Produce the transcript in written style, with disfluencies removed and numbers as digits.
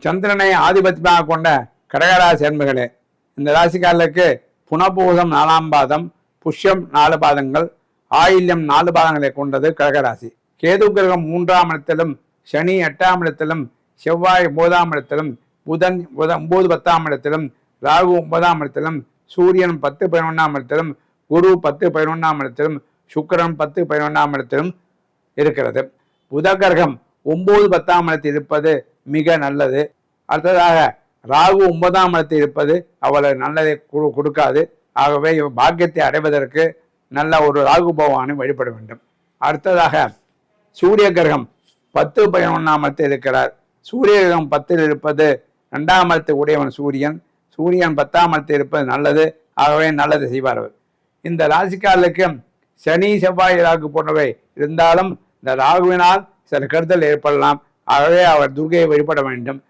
சந்திரனை ஆதிபத்தியமாக கொண்ட கடகராசி அன்பர்களே, இந்த ராசிக்காரர்களுக்கு புனபூசம் 4ஆம் பாதம், புஷ்யம் 4 பாதங்கள், ஆயில்யம் 4 பாதங்களை கொண்டது கடகராசி. கேது கிரகம் 3ஆம் இடத்திலும், சனி 8ஆம் இடத்திலும், செவ்வாய் 9ஆம் இடத்திலும், புதன் 9 10ஆம் இடத்திலும், ராகு 9ஆம் இடத்திலும், சூரியன் 10 11ஆம் இடத்திலும், குரு 10 11ஆம் இடத்திலும், சுக்கிரன் 10 11ஆம் இடத்திலும் இருக்கிறது. புத கிரகம் 9 10ஆம் இடத்தில் இருப்பது மிக நல்லது. அடுத்ததாக ராகு 9ஆம் இடத்தில் இருப்பது அவ்வளவு நல்லதை கொடுக்காது. ஆகவே பாக்கியத்தை அடைவதற்கு நல்ல ஒரு ராகு பகவானை வழிபட வேண்டும். அடுத்ததாக சூரிய கிரகம் 10 11ஆம் இடத்தில் இருக்கிறார். சூரிய கிரகம் 10ல் இருப்பது 2ஆம் இடத்தை உடையவன் சூரியன். சூரியன் 10ஆம் இடத்தில் இருப்பது நல்லது. ஆகவே நல்லதை செய்வார் அவர். இந்த ராசிக்காரர்களுக்கு சனி செவ்வாய் ராகு போன்றவை இருந்தாலும் இந்த ராகுவினால் சில கருத்தல் ஏற்படலாம். ஆகவே அவர் துர்க்கையை வழிபட வேண்டும்.